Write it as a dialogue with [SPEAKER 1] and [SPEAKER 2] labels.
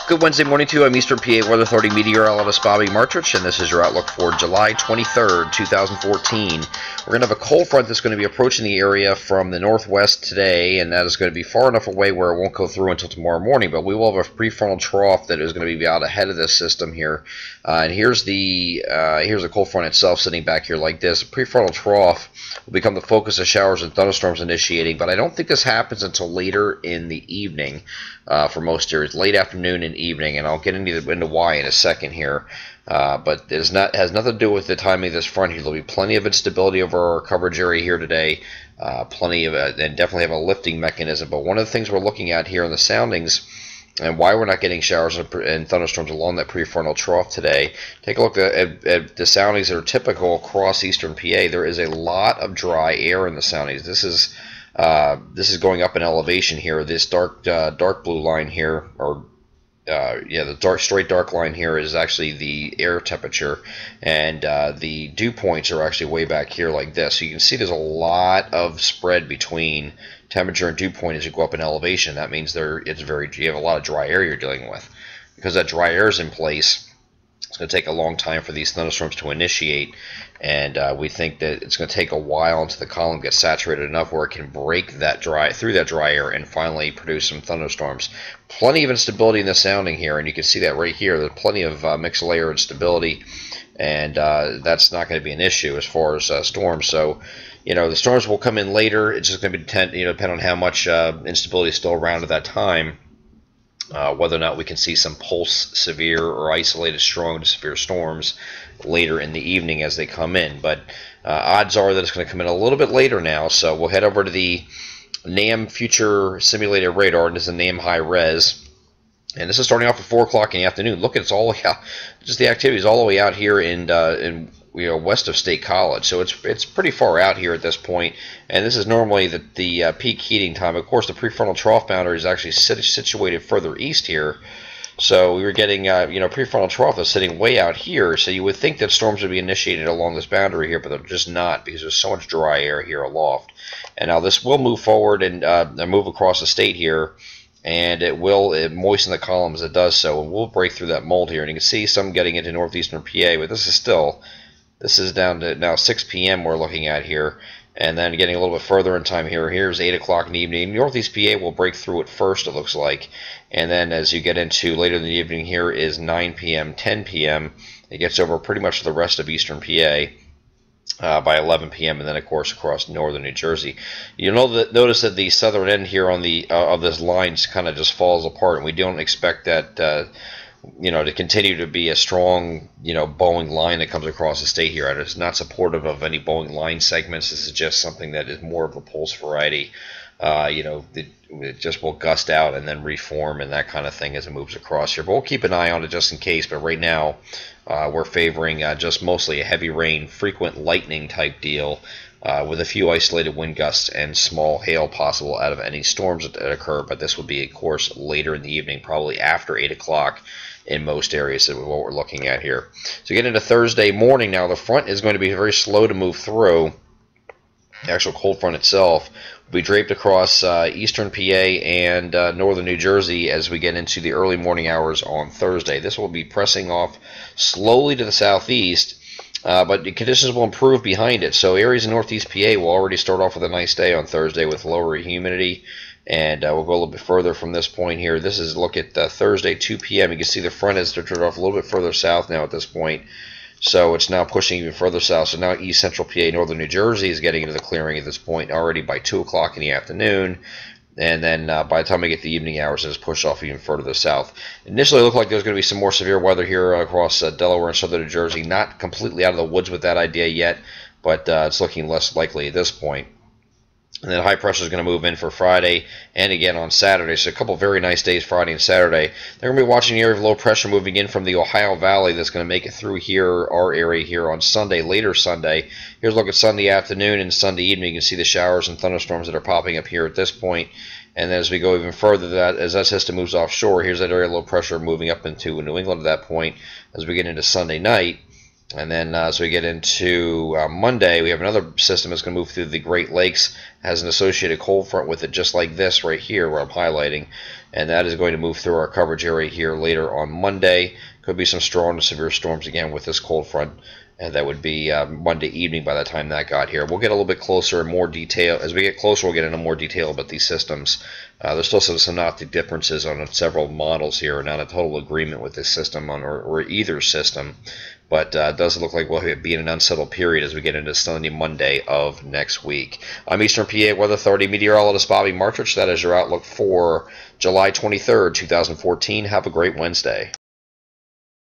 [SPEAKER 1] Good Wednesday morning to you. I'm Eastern PA Weather Authority meteorologist Bobby Martrich, and this is your outlook for July 23rd, 2014. We're going to have a cold front that's going to be approaching the area from the northwest today, and that is going to be far enough away where it won't go through until tomorrow morning, but we will have a prefrontal trough that is going to be out ahead of this system here. And here's the cold front itself sitting back here like this. The prefrontal trough will become the focus of showers and thunderstorms initiating, but I don't think this happens until later in the evening for most areas, late afternoon and evening, and I'll get into why in a second here. But it has nothing to do with the timing of this front here. There'll be plenty of instability over our coverage area here today, plenty of and definitely have a lifting mechanism. But one of the things we're looking at here in the soundings, and why we're not getting showers and thunderstorms along that prefrontal trough today, take a look at the soundings that are typical across eastern PA. There is a lot of dry air in the soundings. This is going up in elevation here. This dark blue line here, or the straight dark line here is actually the air temperature, and the dew points are actually way back here like this. So you can see there's a lot of spread between temperature and dew point as you go up in elevation. That means you have a lot of dry air you're dealing with. Because that dry air is in place, it's going to take a long time for these thunderstorms to initiate, and we think that it's going to take a while until the column gets saturated enough where it can break through that dry air and finally produce some thunderstorms. Plenty of instability in the sounding here, and you can see that right here. There's plenty of mixed layer instability, and that's not going to be an issue as far as storms. So, the storms will come in later. It's just going to depend on how much instability is still around at that time. Whether or not we can see some pulse severe or isolated strong to severe storms later in the evening as they come in. But odds are that it's going to come in a little bit later now. So we'll head over to the NAM Future Simulated Radar, and this is a NAM High Res. And this is starting off at 4 o'clock in the afternoon. Look, it's all the way out. Just the activity is all the way out here in west of State College, so it's pretty far out here at this point. And this is normally the peak heating time. Of course, the prefrontal trough boundary is actually situated further east here, so we were getting prefrontal trough is sitting way out here. So you would think that storms would be initiated along this boundary here, but they're just not, because there's so much dry air here aloft. And now this will move forward and move across the state here, and it moisten the column as it does so, and we'll break through that mold here. And you can see some getting into northeastern PA, but this is down to now 6 p.m. we're looking at here, and then getting a little bit further in time here. Here's 8 o'clock in the evening. Northeast PA will break through it first, it looks like, and then as you get into later in the evening here is 9 p.m., 10 p.m. It gets over pretty much the rest of eastern PA by 11 p.m. and then of course across northern New Jersey. Notice that the southern end here on the of this line kind of just falls apart, and we don't expect that to continue to be a strong, bowing line that comes across the state here. And it's not supportive of any bowing line segments. This is just something that is more of a pulse variety. It just will gust out and then reform and that kind of thing as it moves across here. But we'll keep an eye on it just in case. But right now, we're favoring just mostly a heavy rain, frequent lightning type deal, with a few isolated wind gusts and small hail possible out of any storms that occur. But this will be, of course, later in the evening, probably after 8 o'clock in most areas. Is what we're looking at here. So get into Thursday morning now. The front is going to be very slow to move through. The actual cold front itself will be draped across eastern PA and northern New Jersey as we get into the early morning hours on Thursday. This will be pressing off slowly to the southeast, but the conditions will improve behind it. So areas in northeast PA will already start off with a nice day on Thursday with lower humidity. And we'll go a little bit further from this point here. This is a look at Thursday, 2 p.m. You can see the front has drifted off a little bit further south now at this point. So it's now pushing even further south. So now east central PA, northern New Jersey is getting into the clearing at this point already by 2 o'clock in the afternoon. And then by the time we get to the evening hours, it's pushed off even further to the south. Initially, it looked like there's going to be some more severe weather here across Delaware and southern New Jersey. Not completely out of the woods with that idea yet, but it's looking less likely at this point. And then high pressure is going to move in for Friday and again on Saturday. So a couple of very nice days Friday and Saturday. They're going to be watching the area of low pressure moving in from the Ohio Valley that's going to make it through here, our area here on Sunday, later Sunday. Here's a look at Sunday afternoon and Sunday evening. You can see the showers and thunderstorms that are popping up here at this point. And then as we go even further, as that system moves offshore, here's that area of low pressure moving up into New England at that point as we get into Sunday night. And then as we get into Monday, we have another system that's going to move through the Great Lakes, has an associated cold front with it just like this right here where I'm highlighting, and that is going to move through our coverage area here later on Monday. Could be some strong to severe storms again with this cold front, and that would be Monday evening by the time that got here. We'll get a little bit closer and more detail. As we get closer, we'll get into more detail about these systems. There's still some synoptic differences on several models here, not a total agreement with this system or either system. But it does look like we'll be in an unsettled period as we get into Sunday, Monday of next week. I'm Eastern PA Weather Authority meteorologist Bobby Martrich. That is your outlook for July 23rd, 2014. Have a great Wednesday.